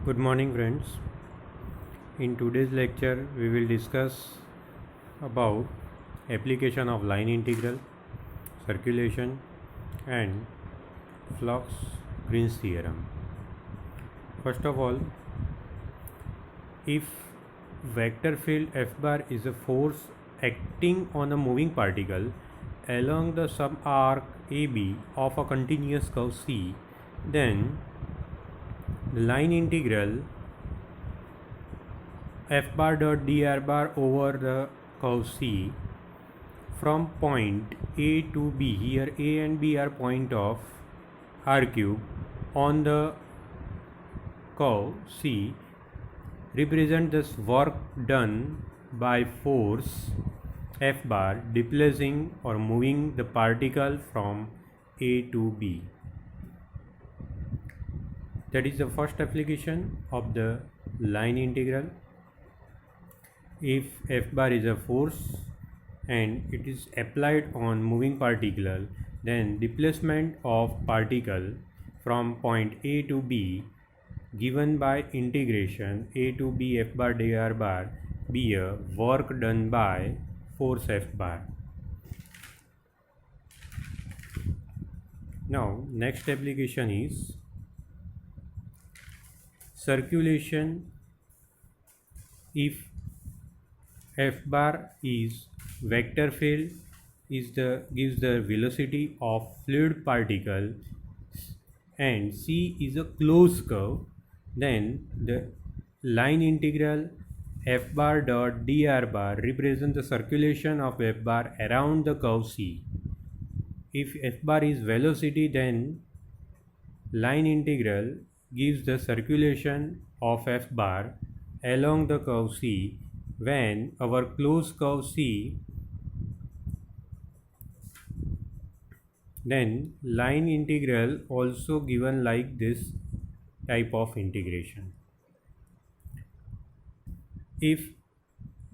Good morning, friends. In today's lecture, we will discuss about application of line integral, circulation, and Stokes-Green's theorem. First of all, if vector field F bar is a force acting on a moving particle along the subarc AB of a continuous curve C, then the line integral F bar dot dr bar over the curve C from point A to B, here A and B are point of R cube on the curve C, represent this work done by force F bar displacing or moving the particle from A to B. That is the first application of the line integral. If F bar is a force and it is applied on moving particle, then displacement of particle from point A to B given by integration A to B F bar dr bar be a work done by force F bar. Now next application is circulation. If F bar is vector field gives the velocity of fluid particle and C is a closed curve, then the line integral F bar dot dr bar represents the circulation of F bar around the curve C. If F bar is velocity, then line integral gives the circulation of F bar along the curve C when our closed curve C, then line integral also given like this type of integration. If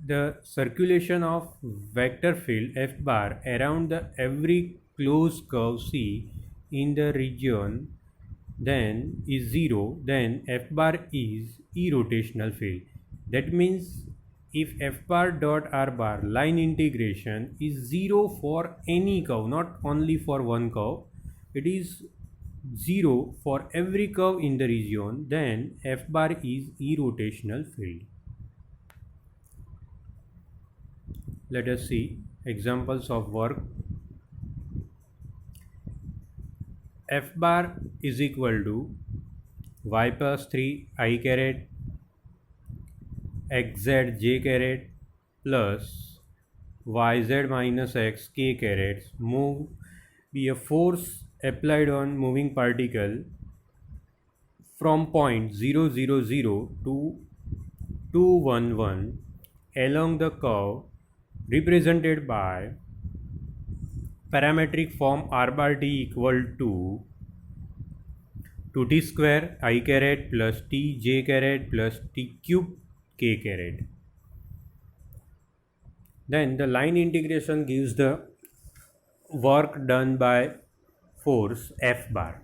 the circulation of vector field F bar around the every closed curve C in the region then is 0, then F bar is irrotational field. That means if F bar dot R bar line integration is 0 for any curve, not only for one curve, it is 0 for every curve in the region, then F bar is irrotational field. Let us see examples of work. F bar is equal to y plus 3 I caret xz j caret plus yz minus x k caret move be a force applied on moving particle from point 0 0 0 to 2 1 1 along the curve represented by parametric form r bar t equal to 2t square I caret plus t j caret plus t cube k caret. Then the line integration gives the work done by force F bar.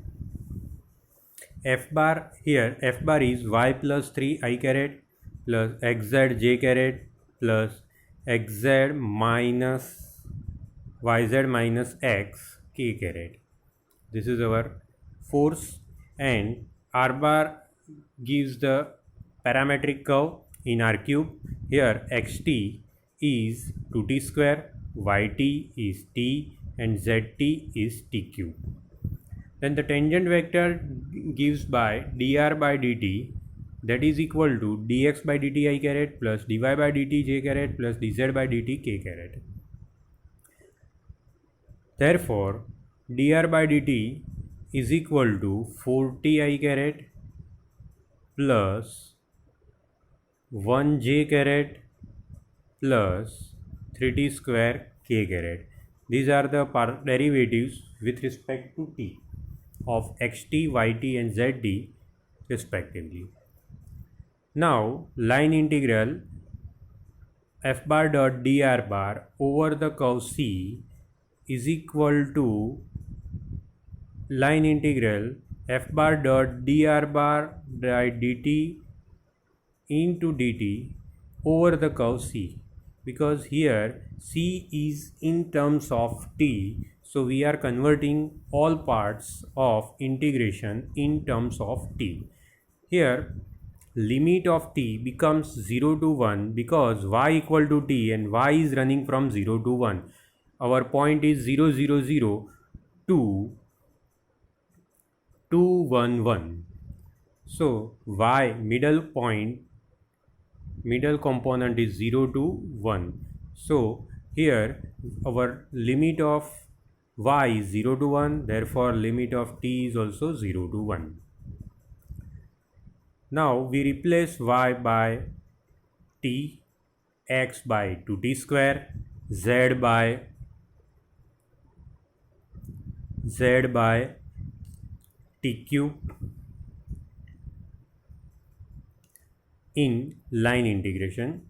F bar here, F bar is y plus 3 I caret plus xz j caret plus xz minus yz minus x k caret. This is our force, and r bar gives the parametric curve in R cube. Here xt is 2t square, yt is t, and zt is t cube. Then the tangent vector gives by dr by dt, that is equal to dx by dt I caret plus dy by dt j caret plus dz by dt k caret. Therefore dr by dt is equal to 4t I caret plus 1 j caret plus 3t square k caret. These are the derivatives with respect to t of xt, yt and zt respectively. Now line integral F bar dot dr bar over the curve C is equal to line integral f bar dot dr bar by dt into dt over the curve C, because here C is in terms of t, so we are converting all parts of integration in terms of t. Here limit of t becomes 0 to 1 because y equal to t and y is running from 0 to 1. Our point is 0 0 0 to 2 1 1. So y middle component is 0 to 1. So here our limit of y is 0 to 1, therefore limit of t is also 0 to 1. Now we replace y by t, x by 2t square, z by t cube in line integration.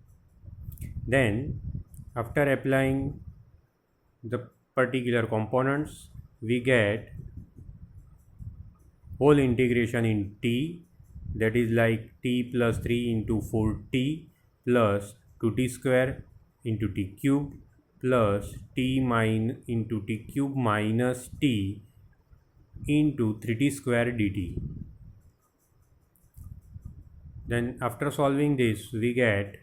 Then after applying the particular components, we get whole integration in t, that is like t plus 3 into 4t plus 2t square into t cube plus t into t cube minus t into 3t square dt. Then after solving this, we get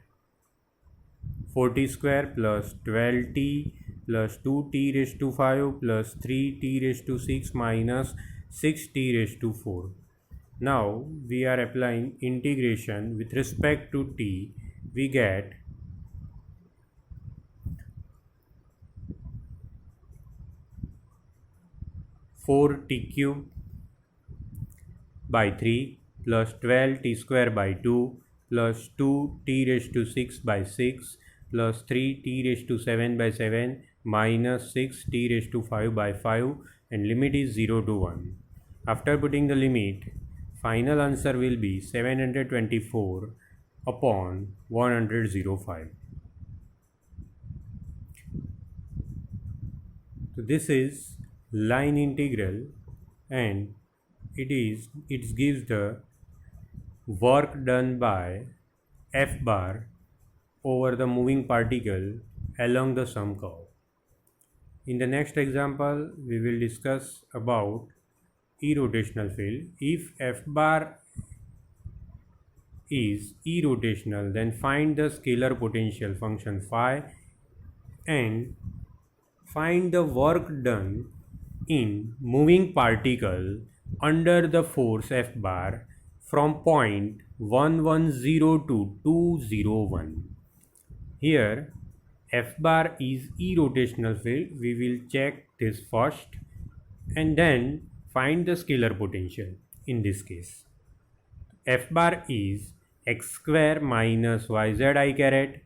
4t square plus 12t plus 2t raised to 5 plus 3t raised to 6 minus 6t raised to 4. Now we are applying integration with respect to t. We get 4t cube by 3 plus 12t square by 2 plus 2t raised to 6 by 6 plus 3t raised to 7 by 7 minus 6t raised to 5 by 5, and limit is 0 to 1. After putting the limit, final answer will be 724 upon 105. So this is line integral, and it gives the work done by f bar over the moving particle along the sum curve. In the next example, we will discuss about irrotational field. If f bar is irrotational, then find the scalar potential function phi and find the work done in moving particle under the force f bar from point 110 to 201. Here f bar is irrotational field. We will check this first and then find the scalar potential. In this case, f bar is x square minus yz I caret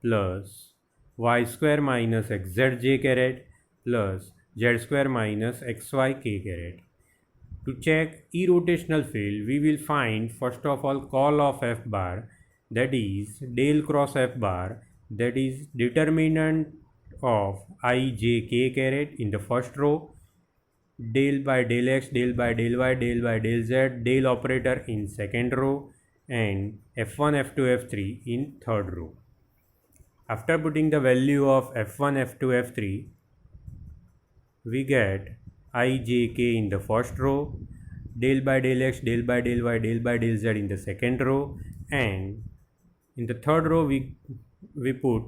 plus y square minus xzj caret plus z square minus xy k caret. To check irrotational field, we will find first of all call of f bar, that is del cross f bar, that is determinant of I j k caret in the first row, del by del x, del by del y, del by del z, del operator in second row, and f1 f2 f3 in third row. After putting the value of f1 f2 f3, we get I j k in the first row, del by del x, del by del y, del by del z in the second row, and in the third row we put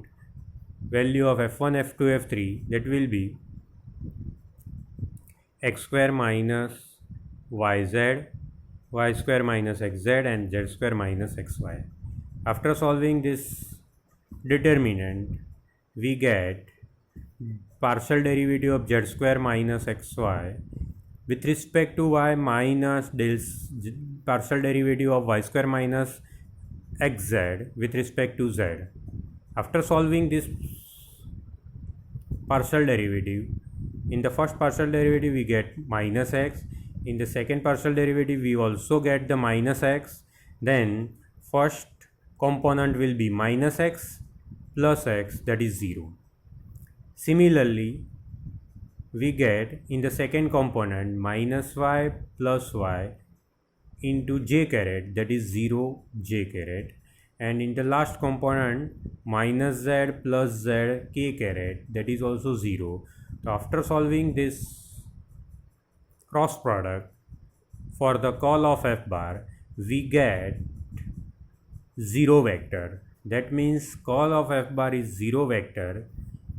value of f1 f2 f3, that will be x square minus yz, y square minus xz, and z square minus xy. After solving this determinant, we get partial derivative of z square minus xy with respect to y minus partial derivative of y square minus xz with respect to z. After solving this partial derivative, in the first partial derivative we get minus x, in the second partial derivative we also get the minus x, then first component will be minus x plus x, that is 0. Similarly, we get in the second component minus y plus y into j caret, that is 0 j caret, and in the last component minus z plus z k caret, that is also 0. So after solving this cross product for the call of f bar, we get 0 vector. That means call of f bar is 0 vector.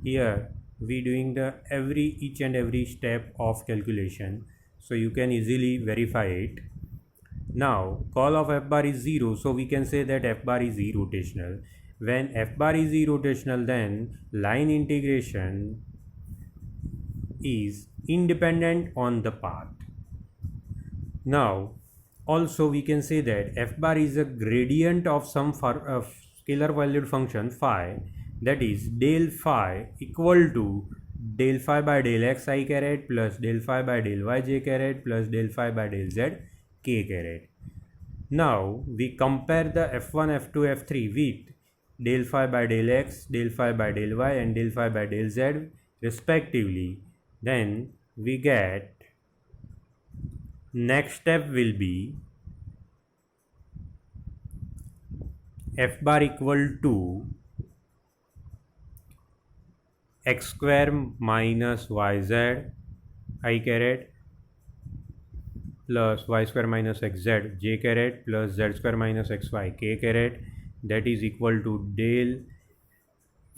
Here we doing the each and every step of calculation, so you can easily verify it. Now call of f bar is 0, so we can say that f bar is irrotational. When f bar is irrotational, then line integration is independent on the path. Now also we can say that f bar is a gradient of some scalar valued function phi, that is del phi equal to del phi by del x I caret plus del phi by del y j caret plus del phi by del z k caret. Now we compare the f1, f2, f3 with del phi by del x, del phi by del y and del phi by del z respectively. Then we get next step will be f bar equal to x square minus yz I caret plus y square minus xz j caret plus z square minus xy k caret, that is equal to del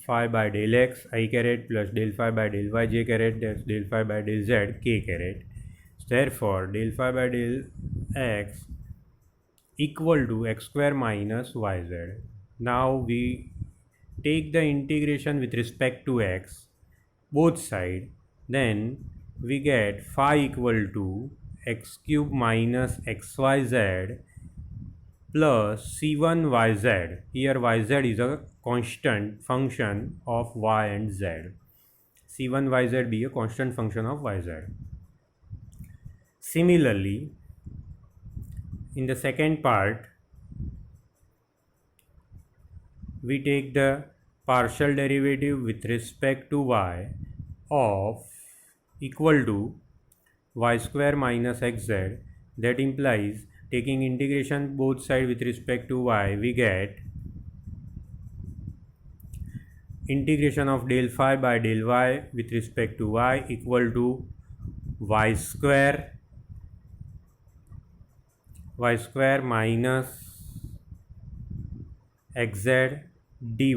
phi by del x I caret plus del phi by del y j caret, that's del phi by del z k caret. Therefore del phi by del x equal to x square minus yz. Now we take the integration with respect to x both side, then we get phi equal to x cube minus xyz plus c1yz. Here yz is a constant function of y and z. c1yz be a constant function of yz. Similarly, in the second part, we take the partial derivative with respect to y of equal to y square minus xz. That implies taking integration both sides with respect to y, we get integration of del phi by del y with respect to y equal to y square minus xz dy.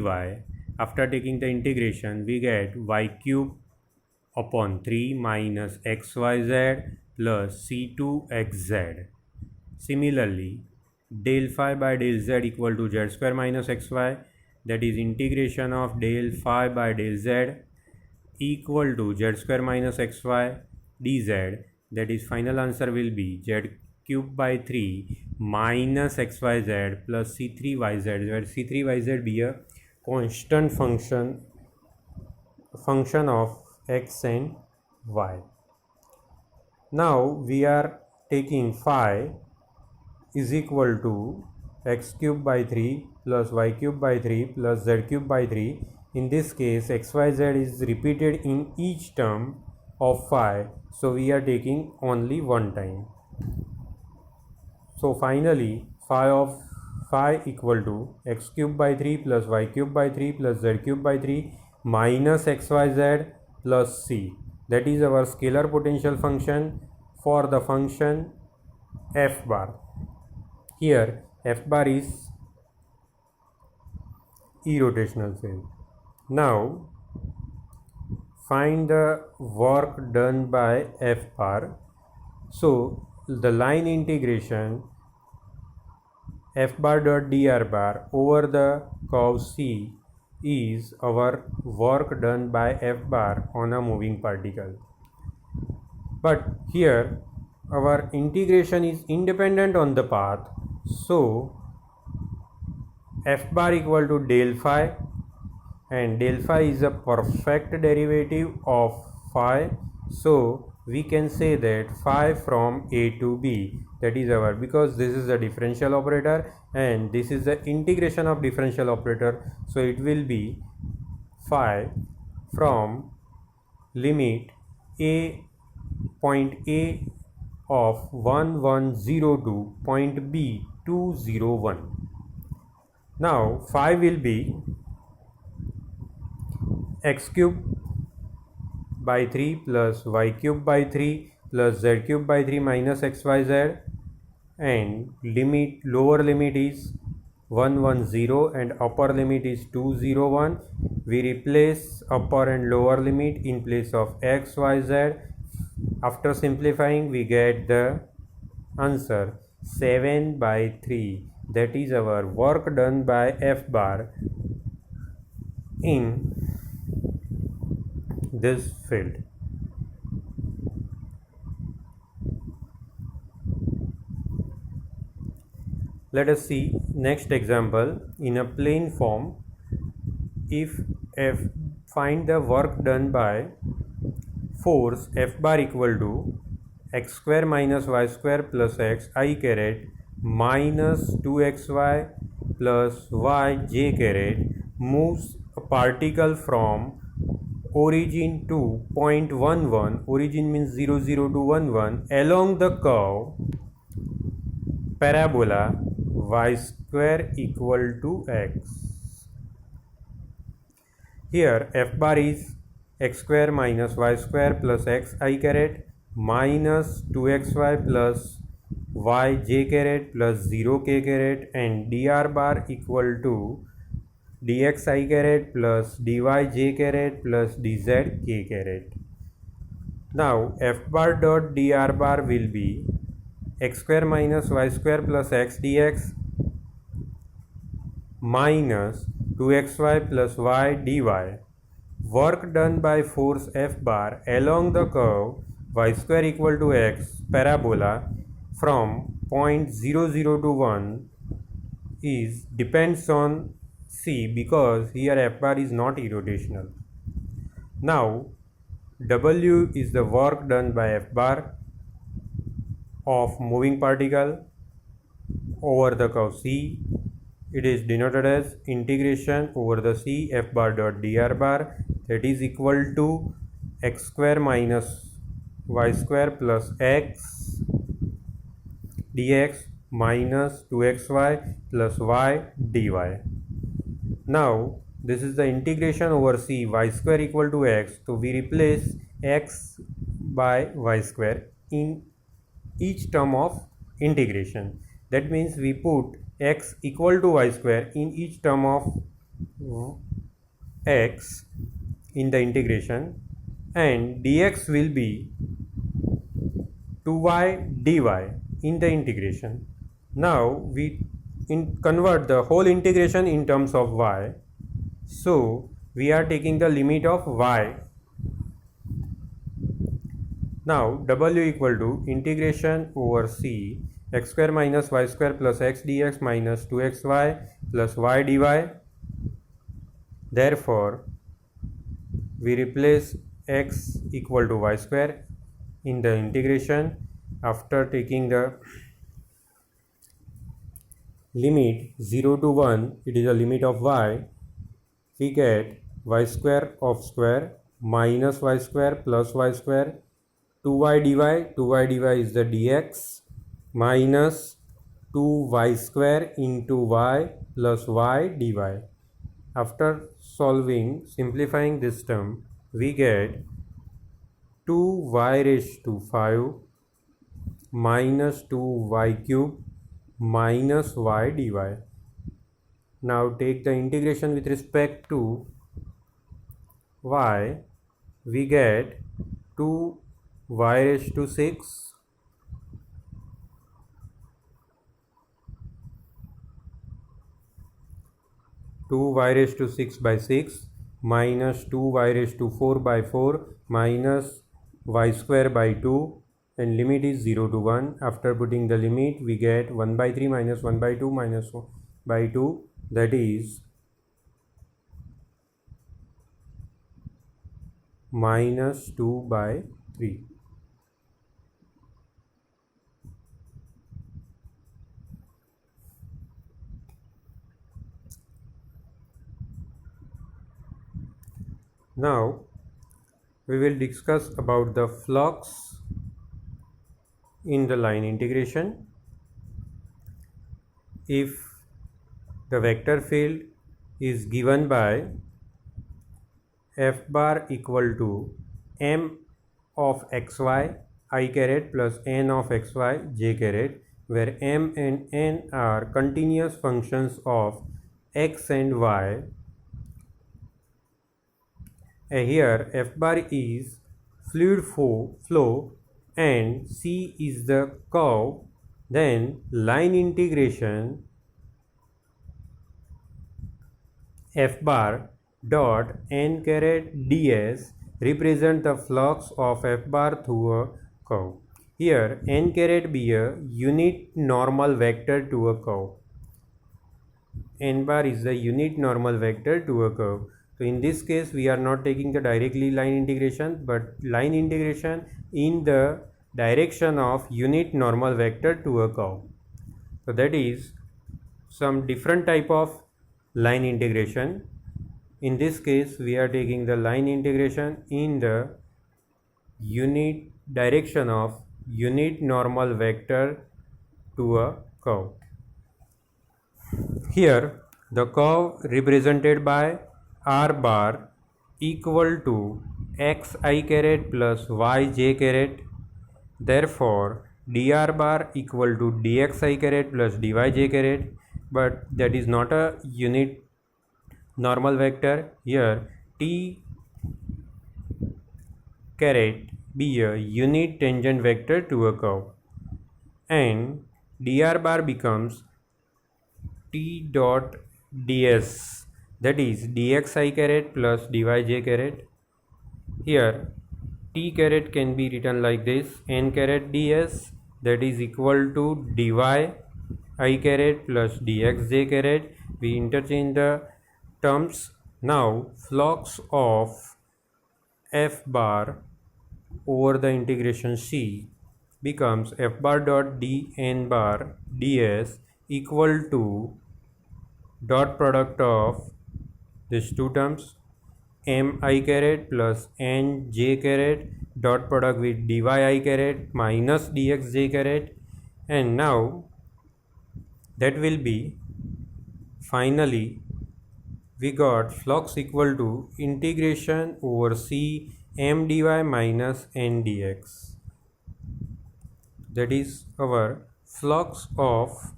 After taking the integration, we get y cube upon 3 minus xyz plus c2xz. Similarly, del phi by del z equal to z square minus xy, that is integration of del phi by del z equal to z square minus xy dz, that is final answer will be z cube by 3 minus xyz plus c3yz, where c3yz be a constant function of x and y. Now we are taking phi is equal to x cube by 3 plus y cube by 3 plus z cube by 3. In this case xyz is repeated in each term of phi, so we are taking only one time. So finally phi equal to x cube by 3 plus y cube by 3 plus z cube by 3 minus xyz plus c. That is our scalar potential function for the function f bar. Here f bar is irrotational field. Now find the work done by f bar. So the line integration f bar dot dr bar over the curve C is our work done by f bar on a moving particle. But here our integration is independent on the path, so f bar equal to del phi, and del phi is a perfect derivative of phi, so we can say that phi from a to b, that is our, because this is a differential operator and this is the integration of differential operator, so it will be phi from limit A point A of 1102, point B 201. Now phi will be x cube by 3 plus y cube by 3 plus z cube by 3 minus xyz, and lower limit is 110 and upper limit is 201. We replace upper and lower limit in place of x, y, z. After simplifying, we get the answer 7 by 3. That is our work done by F bar in this field. Let us see next example. In a plane form, if F, find the work done by force F bar equal to x square minus y square plus x I caret minus 2xy plus y j caret moves a particle from origin to point 11, origin means 0, 0 to 1, 1, along the curve parabola y square equal to x. Here f bar is x square minus y square plus x I caret minus 2xy plus y j caret plus 0 k caret, and dr bar equal to dx I caret plus dy j caret plus dz k caret. Now f bar dot dr bar will be x square minus y square plus x dx minus 2xy plus y dy. Work done by force F bar along the curve y square equal to x parabola from point 0, 0 to 1 is depends on C, because here F bar is not irrotational. Now W is the work done by F bar of moving particle over the curve C. It is denoted as integration over the C F bar dot dr bar, that is equal to x square minus y square plus x dx minus 2xy plus y dy. Now this is the integration over C, y square equal to x, so we replace x by y square in each term of integration. That means we put x equal to y square in each term of x in the integration, and dx will be 2y dy in the integration. Now we convert the whole integration in terms of y, so we are taking the limit of y. Now w equal to integration over c x square minus y square plus x dx minus 2xy plus y dy. Therefore we replace x equal to y square in the integration. After taking the limit 0 to 1, it is a limit of y, we get y square of square minus y square plus y square 2y dy is the dx minus 2y square into y plus y dy. After simplifying this term, we get 2y raised to 5 minus 2y cube minus y dy. Now take the integration with respect to y, we get 2y raised to 6 2y raised to 6 by 6 minus 2y raised to 4 by 4 minus y square by 2, and limit is 0 to 1. After putting the limit, we get 1 by 3 minus 1 by 2 minus 1 by 2, that is minus 2 by 3. Now we will discuss about the flux in the line integration. If the vector field is given by f bar equal to m of xy I caret plus n of xy j caret, where m and n are continuous functions of x and y. Here f bar is fluid flow and c is the curve, then line integration f bar dot n caret ds represent the flux of f bar through a curve. Here n caret be a unit normal vector to a curve. N bar is the unit normal vector to a curve. So in this case we are not taking the directly line integration, but line integration in the direction of unit normal vector to a curve. So that is some different type of line integration. In this case we are taking the line integration in the unit direction of unit normal vector to a curve. Here the curve represented by r bar equal to xi caret plus yj caret. Therefore dr bar equal to dxi caret plus dyj caret, but that is not a unit normal vector. Here t caret be a unit tangent vector to a curve, and dr bar becomes t dot ds, that is dxi caret plus dyj caret. Here t caret can be written like this, n caret ds, that is equal to dy I caret plus dxj caret. We interchange the terms. Now flux of f bar over the integration c becomes f bar dot dn bar ds equal to dot product of these two terms, m I caret plus n j caret dot product with dy I caret minus dx j caret, and now that will be finally we got flux equal to integration over c m dy minus n dx. That is our flux of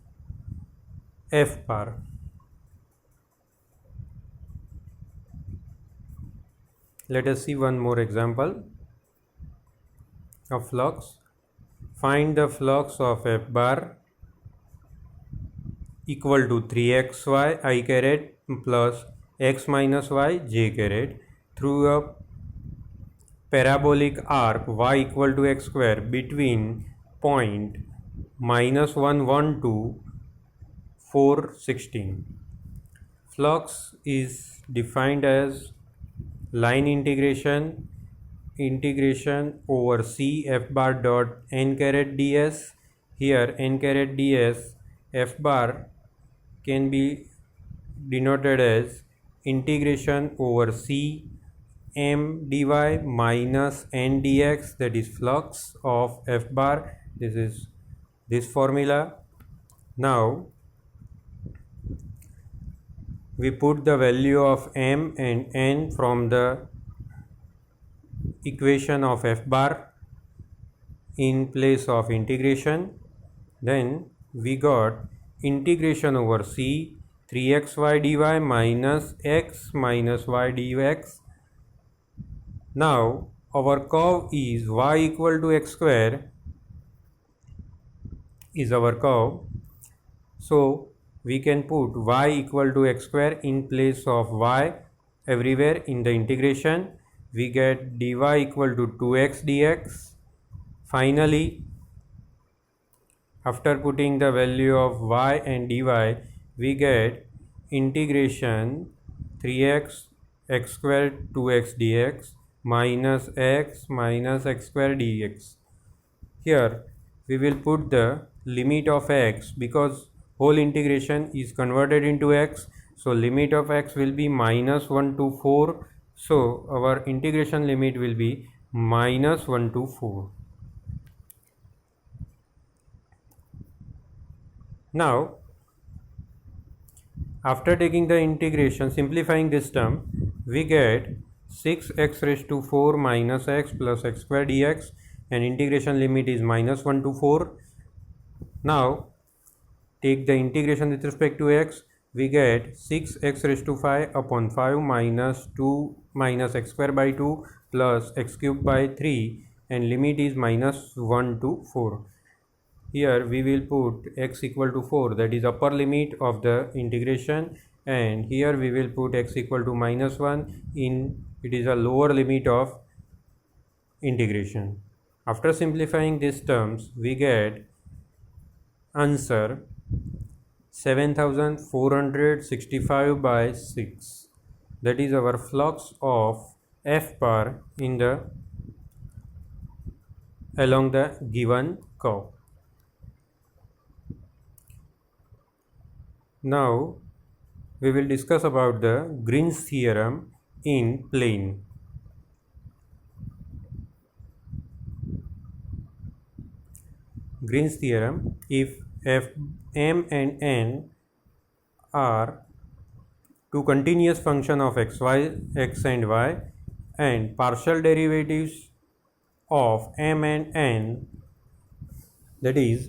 f bar. Let us see one more example of flux. Find the flux of f bar equal to 3xy I caret plus x minus y j caret through a parabolic arc y equal to x square between point -1 1 to 4 16. Flux is defined as line integration over c f bar dot n caret ds. Here n caret ds, f bar can be denoted as integration over c m dy minus n dx, that is flux of f bar. This is this formula. Now we put the value of m and n from the equation of f bar in place of integration. Then we got integration over c 3xy dy minus x minus y dx. Now our curve is y equal to x square is our curve, so we can put y equal to x square in place of y everywhere in the integration. We get dy equal to 2x dx. Finally, after putting the value of y and dy, we get integration 3x x square 2x dx minus x square dx. Here we will put the limit of x because whole integration is converted into x, so limit of x will be -1 to 4 So our integration limit will be -1 to 4. Now after taking the integration, simplifying this term, we get 6x raised to 4 minus x plus x square dx, and integration limit is -1 to 4. Now take the integration with respect to x, we get 6x raised to 5 upon 5 minus 2 minus x square by 2 plus x cube by 3, and limit is -1 to 4. Here we will put x equal to 4, that is upper limit of the integration, and here we will put x equal to -1, it is a lower limit of integration. After simplifying these terms, we get answer 7465 by 6. That is our flux of f bar along the given curve. Now we will discuss about the Green's theorem in plane. Green's theorem: if f, m and n are two continuous functions of x and y, and partial derivatives of m and n, that is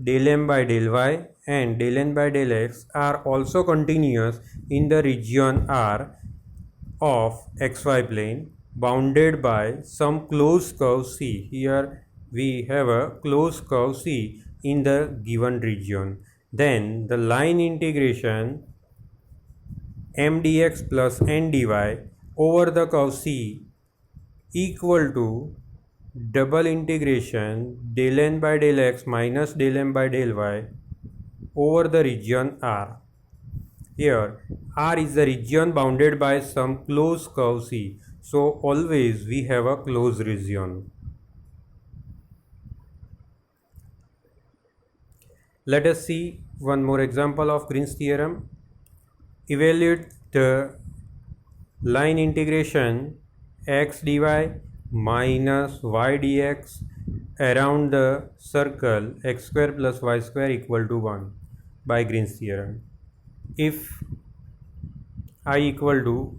del m by del y and del n by del x, are also continuous in the region R of xy plane bounded by some closed curve C. Here we have a closed curve C in the given region. Then the line integration m dx plus n dy over the curve C equal to double integration del n by del x minus del m by del y over the region R. Here R is the region bounded by some closed curve C. So always we have a closed region. Let us see one more example of Green's theorem. Evaluate the line integration x dy minus y dx around the circle x square plus y square equal to 1 by Green's theorem. If I equal to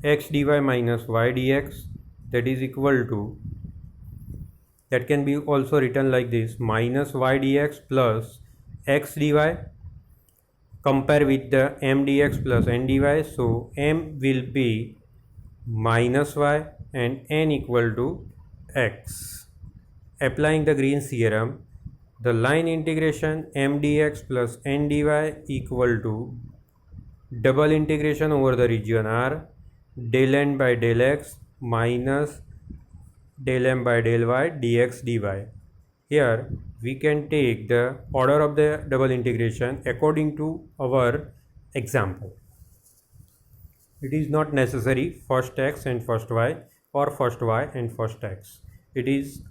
x dy minus y dx, that is equal to, that can be also written like this, minus y dx plus x dy, compare with the m dx plus n dy, so m will be minus y and n equal to x. Applying the Green's theorem, the line integration m dx plus n dy equal to double integration over the region R del n by del x minus del m by del y dx dy. Here we can take the order of the double integration according to our example. It is not necessary first x and first y or first y and first x. It is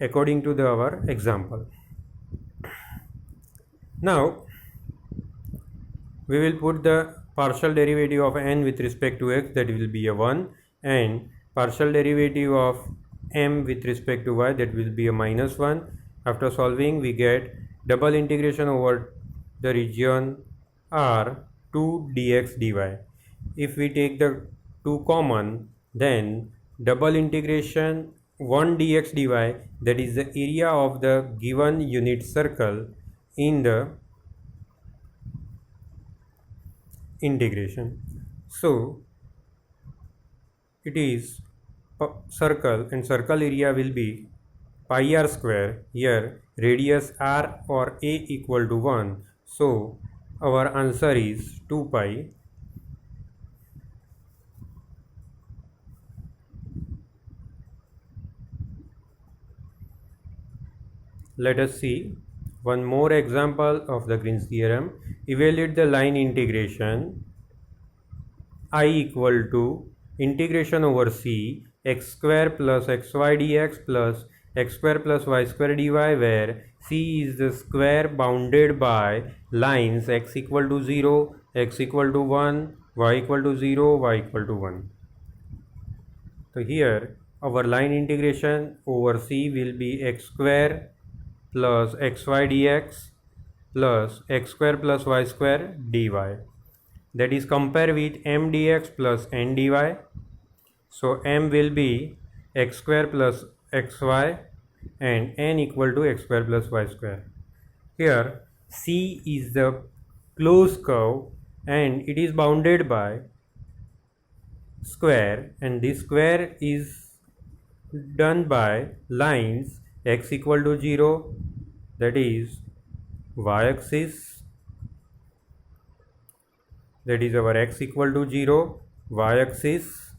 according to our example. Now we will put the partial derivative of n with respect to x, that will be a 1, and partial derivative of m with respect to y, that will be a -1. After solving, we get double integration over the region R 2 dx dy. If we take the 2 common, then double integration 1 dx dy, that is the area of the given unit circle in the integration. So it is circle, and circle area will be pi r square. Here radius r or a equal to 1, so our answer is 2 pi. Let us see one more example of the Green's theorem. Evaluate the line integration I equal to integration over C x square plus xy dx plus x square plus y square dy, where C is the square bounded by lines x equal to 0, x equal to 1, y equal to 0, y equal to 1. So here our line integration over C will be x square plus xy dx plus x square plus y square dy. That is compare with m dx plus n dy. So m will be x square plus xy and n equal to x square plus y square. Here C is the closed curve and it is bounded by square, and this square is done by lines x equal to 0, that is y axis, that is our x equal to 0, y axis,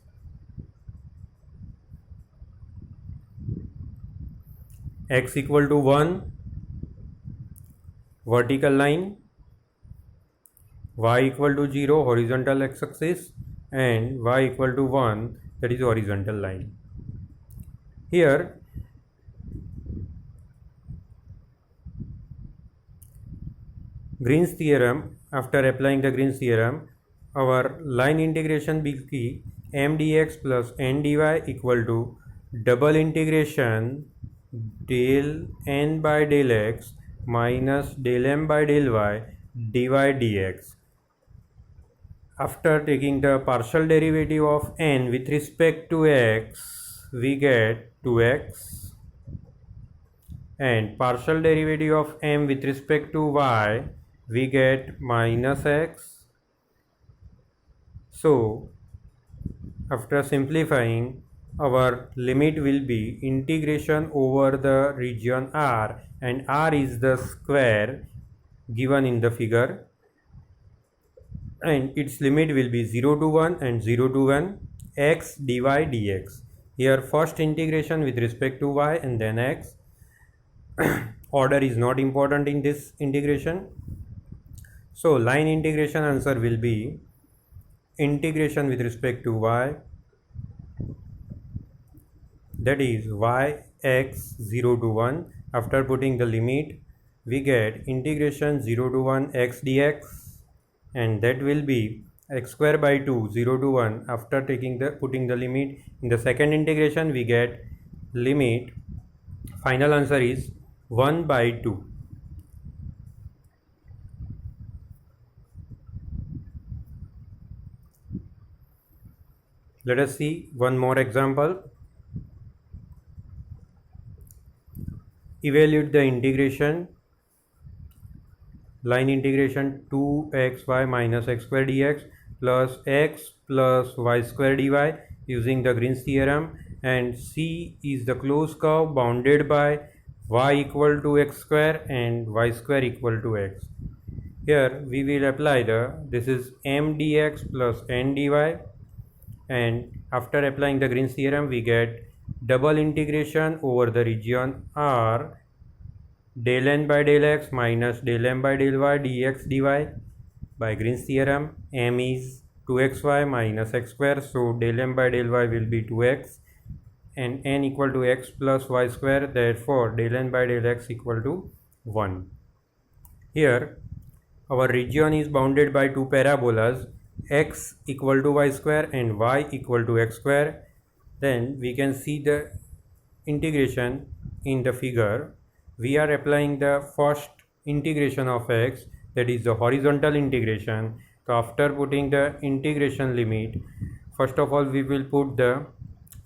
x equal to 1, vertical line, y equal to 0, horizontal x axis, and y equal to 1, that is horizontal line. Here Green's theorem, after applying the Green's theorem, our line integration will be m dx plus n dy equal to double integration del n by del x minus del m by del y dy dx. After taking the partial derivative of n with respect to x, we get 2x, and partial derivative of m with respect to y, we get minus x. So after simplifying, our limit will be integration over the region R, and R is the square given in the figure, and its limit will be 0 to 1 and 0 to 1 x dy dx. Here first integration with respect to y and then x. Order is not important in this integration. So line integration answer will be integration with respect to y, that is y x 0 to 1. After putting the limit, we get integration 0 to 1 x dx, and that will be x square by 2 0 to 1. After putting the limit in the second integration, we get limit, final answer is 1 by 2. Let us see one more example. Evaluate the integration, line integration 2xy minus x square dx plus x plus y square dy using the Green's theorem, and C is the closed curve bounded by y equal to x square and y square equal to x. Here we will apply this is m dx plus n dy, and after applying the Green's theorem, we get double integration over the region R del n by del x minus del m by del y dx dy. By Green's theorem, m is 2xy minus x square, so del m by del y will be 2x, and n equal to x plus y square, therefore del n by del x equal to 1. Here our region is bounded by two parabolas, x equal to y square and y equal to x square. Then we can see the integration in the figure. We are applying the first integration of x, that is the horizontal integration. So after putting the integration limit, first of all we will put the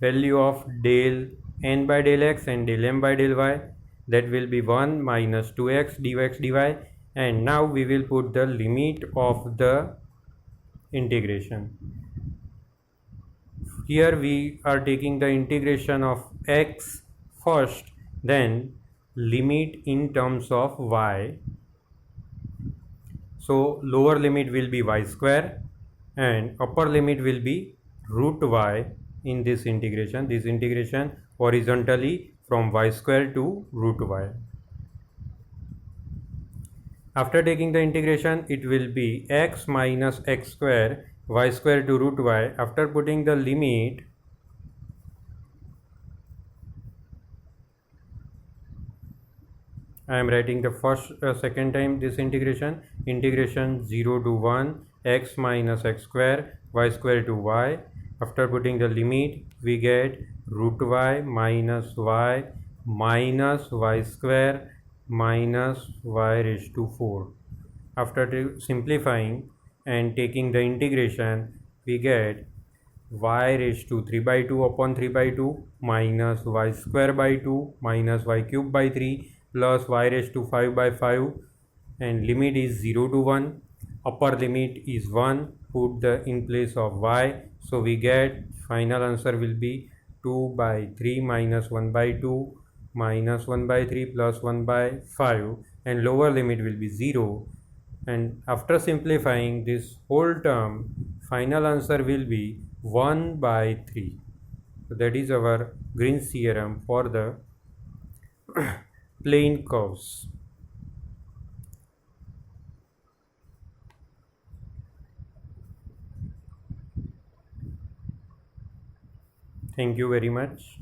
value of del n by del x and del m by del y, that will be 1 minus 2x dx dy, and now we will put the limit of the integration. Here we are taking the integration of x first, then limit in terms of y. So lower limit will be y square and upper limit will be root y in this integration. This integration horizontally from y square to root y. After taking the integration, it will be x minus x square y square to root y. After putting the limit, I am writing the second time this integration 0 to 1 x minus x square y square to y. After putting the limit we get root y minus y square minus y raised to 4. After simplifying and taking the integration we get y raised to 3 by 2 upon 3 by 2 minus y square by 2 minus y cube by 3 plus y raised to 5 by 5, and limit is 0 to 1. Upper limit is 1. Put the in place of y. So we get final answer will be 2 by 3 minus 1 by 2 minus 1 by 3 plus 1 by 5, and lower limit will be 0. And after simplifying this whole term, final answer will be 1 by 3. So that is our Green's theorem for the plane curves. Thank you very much.